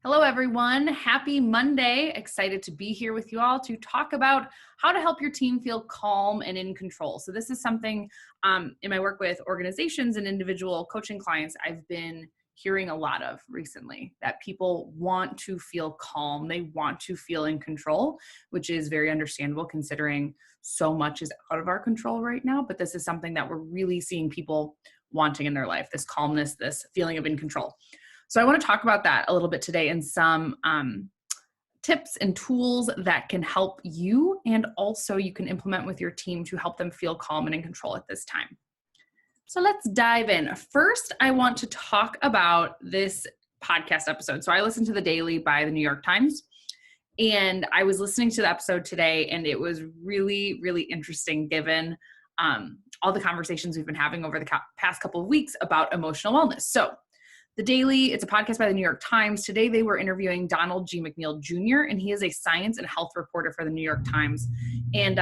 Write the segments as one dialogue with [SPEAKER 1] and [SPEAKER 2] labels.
[SPEAKER 1] Hello, everyone. Happy Monday. Excited to be here with you all to talk about how to help your team feel calm and in control. So this is something in my work with organizations and individual coaching clients I've been hearing a lot of recently, that people want to feel calm. They want to feel in control, which is very understandable considering so much is out of our control right now. But this is something that we're really seeing people wanting in their life, this calmness, this feeling of in control. So I want to talk about that a little bit today and some tips and tools that can help you, and also you can implement with your team to help them feel calm and in control at this time. So let's dive in. First, I want to talk about this podcast episode. So I listened to The Daily by the New York Times, and I was listening to the episode today, and it was really, really interesting given all the conversations we've been having over the past couple of weeks about emotional wellness. So The Daily, it's a podcast by the New York Times. Today they were interviewing Donald G. McNeil Jr., and he is a science and health reporter for the New York Times. And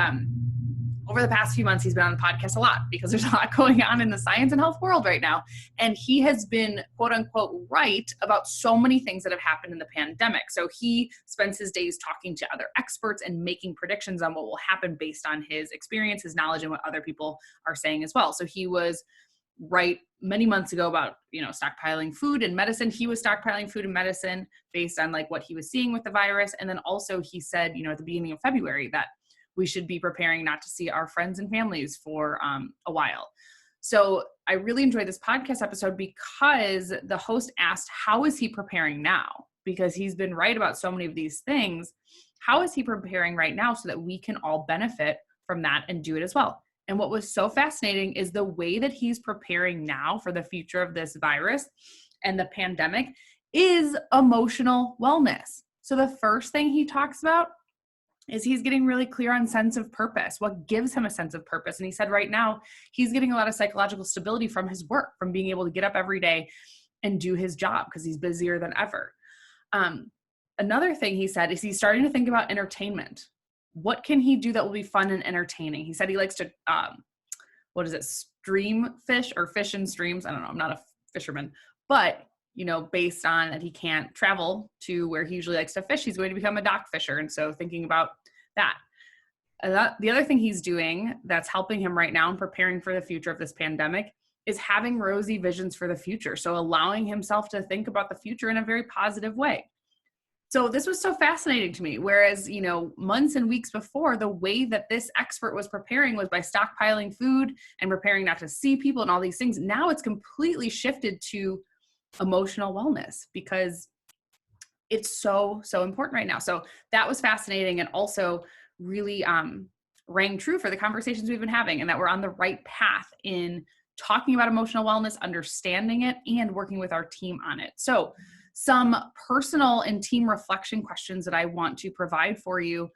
[SPEAKER 1] over the past few months, he's been on the podcast a lot because there's a lot going on in the science and health world right now. And he has been, quote unquote, right about so many things that have happened in the pandemic. So he spends his days talking to other experts and making predictions on what will happen based on his experience, his knowledge, and what other people are saying as well. So he was right many months ago about, stockpiling food and medicine. He was stockpiling food and medicine based on like what he was seeing with the virus. And then also he said, at the beginning of February that we should be preparing not to see our friends and families for a while. So I really enjoyed this podcast episode because the host asked, how is he preparing now? Because he's been right about so many of these things. How is he preparing right now so that we can all benefit from that and do it as well? And what was so fascinating is the way that he's preparing now for the future of this virus and the pandemic is emotional wellness. So the first thing he talks about is he's getting really clear on sense of purpose, what gives him a sense of purpose. And he said right now he's getting a lot of psychological stability from his work, from being able to get up every day and do his job because he's busier than ever. Another thing he said is he's starting to think about entertainment. What can he do that will be fun and entertaining? He said he likes to, stream fish or fish in streams. I don't know. I'm not a fisherman, but, based on that he can't travel to where he usually likes to fish, he's going to become a dock fisher. And so thinking about that. The other thing he's doing that's helping him right now and preparing for the future of this pandemic is having rosy visions for the future. So allowing himself to think about the future in a very positive way. So this was so fascinating to me. Whereas, months and weeks before, the way that this expert was preparing was by stockpiling food and preparing not to see people and all these things. Now it's completely shifted to emotional wellness because it's so, so important right now. So that was fascinating and also really rang true for the conversations we've been having, and that we're on the right path in talking about emotional wellness, understanding it, and working with our team on it. So some personal and team reflection questions that I want to provide for you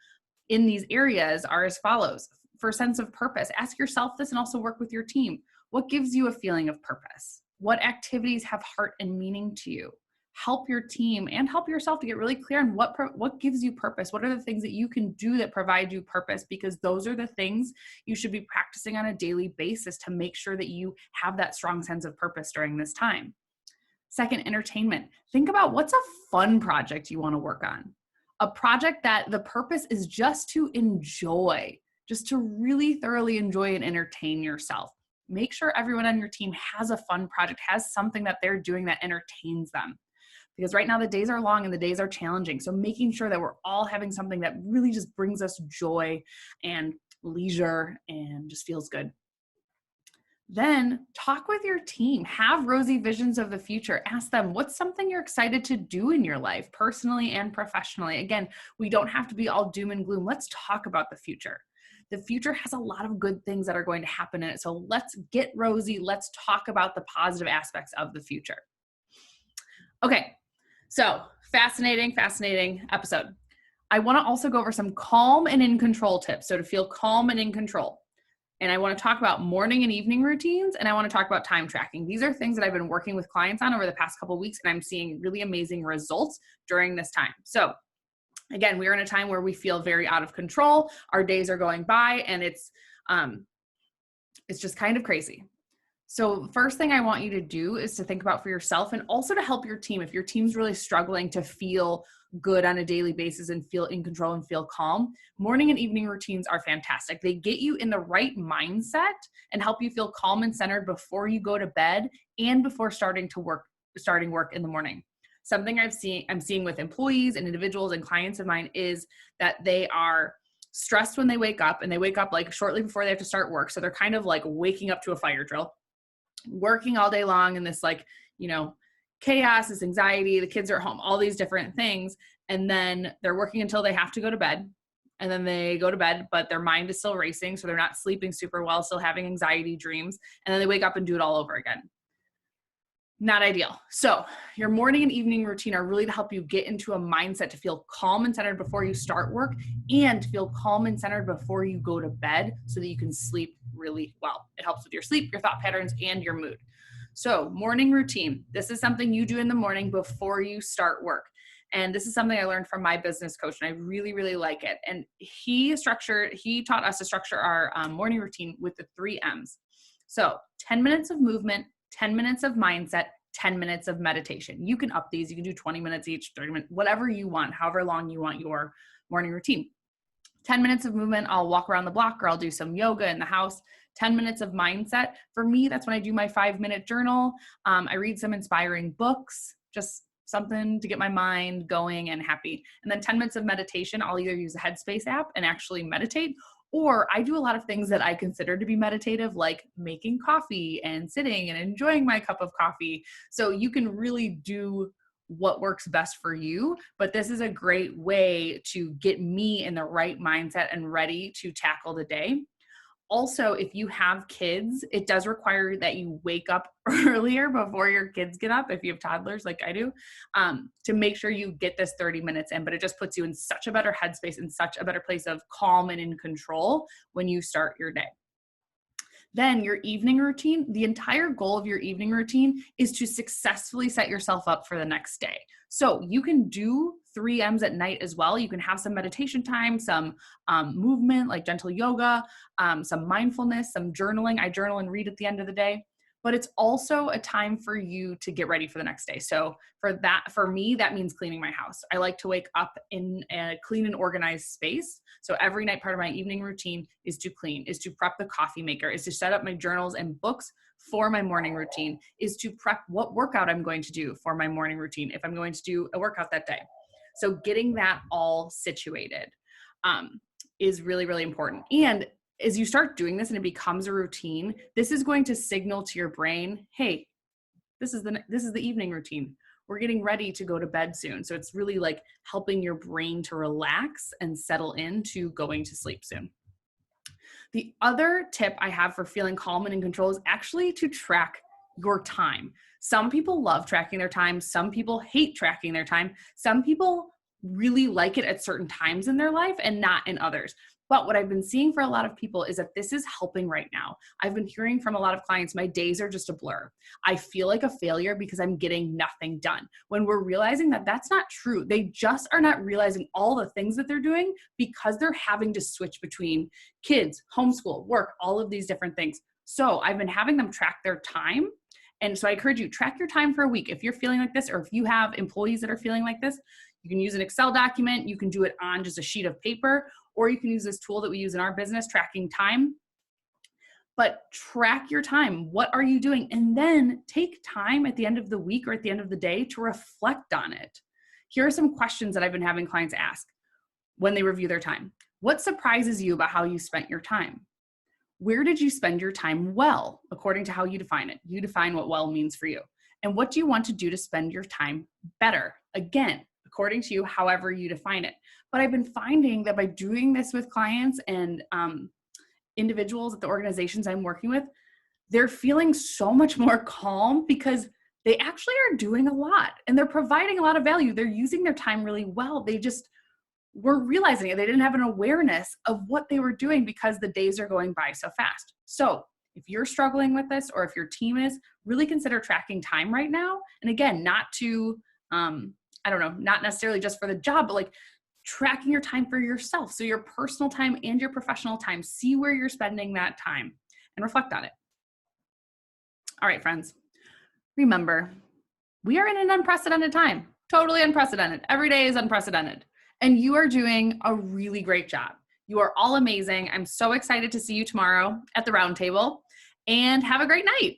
[SPEAKER 1] in these areas are as follows. For sense of purpose, ask yourself this and also work with your team. What gives you a feeling of purpose? What activities have heart and meaning to you? Help your team and help yourself to get really clear on what gives you purpose. What are the things that you can do that provide you purpose? Because those are the things you should be practicing on a daily basis to make sure that you have that strong sense of purpose during this time. Second, entertainment. Think about what's a fun project you want to work on. A project that the purpose is just to enjoy, just to really thoroughly enjoy and entertain yourself. Make sure everyone on your team has a fun project, has something that they're doing that entertains them. Because right now the days are long and the days are challenging. So making sure that we're all having something that really just brings us joy and leisure and just feels good. Then talk with your team, have rosy visions of the future. Ask them, what's something you're excited to do in your life, personally and professionally? Again, we don't have to be all doom and gloom. Let's talk about the future. The future has a lot of good things that are going to happen in it. So let's get rosy. Let's talk about the positive aspects of the future. Okay, so fascinating episode. I want to also go over some calm and in control tips. So to feel calm and in control. And I want to talk about morning and evening routines, and I want to talk about time tracking. These are things that I've been working with clients on over the past couple of weeks, and I'm seeing really amazing results during this time. So again, we're in a time where we feel very out of control. Our days are going by, and it's just kind of crazy. So first thing I want you to do is to think about for yourself and also to help your team. If your team's really struggling to feel good on a daily basis and feel in control and feel calm, morning and evening routines are fantastic. They get you in the right mindset and help you feel calm and centered before you go to bed and before starting work in the morning. Something I'm seeing with employees and individuals and clients of mine is that they are stressed when they wake up, and they wake up like shortly before they have to start work. So they're kind of like waking up to a fire drill, working all day long in this like, chaos, this anxiety, the kids are at home, all these different things. And then they're working until they have to go to bed. And then they go to bed, but their mind is still racing. So they're not sleeping super well, still having anxiety dreams. And then they wake up and do it all over again. Not ideal. So your morning and evening routine are really to help you get into a mindset to feel calm and centered before you start work, and to feel calm and centered before you go to bed so that you can sleep really well. It helps with your sleep, your thought patterns, and your mood. So morning routine, this is something you do in the morning before you start work. And this is something I learned from my business coach, and I really, really like it. And he taught us to structure our morning routine with the 3 M's. So 10 minutes of movement, 10 minutes of mindset, 10 minutes of meditation. You can up these. You can do 20 minutes each, 30 minutes, whatever you want, however long you want your morning routine. 10 minutes of movement, I'll walk around the block, or I'll do some yoga in the house. 10 minutes of mindset. For me, that's when I do my 5-minute journal. I read some inspiring books, just something to get my mind going and happy. And then 10 minutes of meditation, I'll either use a Headspace app and actually meditate, or I do a lot of things that I consider to be meditative, like making coffee and sitting and enjoying my cup of coffee. So you can really do what works best for you, but this is a great way to get me in the right mindset and ready to tackle the day. Also, if you have kids, it does require that you wake up earlier before your kids get up, if you have toddlers like I do, to make sure you get this 30 minutes in. But it just puts you in such a better headspace, in such a better place of calm and in control when you start your day. Then your evening routine, the entire goal of your evening routine is to successfully set yourself up for the next day. So you can do 3 M's at night as well. You can have some meditation time, some movement like gentle yoga, some mindfulness, some journaling. I journal and read at the end of the day. But it's also a time for you to get ready for the next day. So for me, that means cleaning my house. I like to wake up in a clean and organized space. So every night, part of my evening routine is to clean, is to prep the coffee maker, is to set up my journals and books for my morning routine, is to prep what workout I'm going to do for my morning routine if I'm going to do a workout that day. So getting that all situated is really, really important. And as you start doing this and it becomes a routine, this is going to signal to your brain, hey, this is the evening routine. We're getting ready to go to bed soon. So it's really like helping your brain to relax and settle into going to sleep soon. The other tip I have for feeling calm and in control is actually to track your time. Some people love tracking their time. Some people hate tracking their time. Some people really like it at certain times in their life and not in others. But what I've been seeing for a lot of people is that this is helping right now. I've been hearing from a lot of clients, my days are just a blur. I feel like a failure because I'm getting nothing done. When we're realizing that that's not true, they just are not realizing all the things that they're doing because they're having to switch between kids, homeschool, work, all of these different things. So I've been having them track their time. And so I encourage you, track your time for a week. If you're feeling like this, or if you have employees that are feeling like this, you can use an Excel document. You can do it on just a sheet of paper, or you can use this tool that we use in our business, tracking time. But track your time. What are you doing? And then take time at the end of the week or at the end of the day to reflect on it. Here are some questions that I've been having clients ask when they review their time. What surprises you about how you spent your time? Where did you spend your time well, according to how you define it? You define what well means for you. And what do you want to do to spend your time better? Again, according to you, however you define it. But I've been finding that by doing this with clients and individuals at the organizations I'm working with, they're feeling so much more calm because they actually are doing a lot and they're providing a lot of value. They're using their time really well. They just weren't realizing it. They didn't have an awareness of what they were doing because the days are going by so fast. So if you're struggling with this, or if your team is, really consider tracking time right now. And again, not to, not necessarily just for the job, but like tracking your time for yourself. So your personal time and your professional time, see where you're spending that time and reflect on it. All right, friends. Remember, we are in an unprecedented time, totally unprecedented. Every day is unprecedented. And you are doing a really great job. You are all amazing. I'm so excited to see you tomorrow at the roundtable, and have a great night.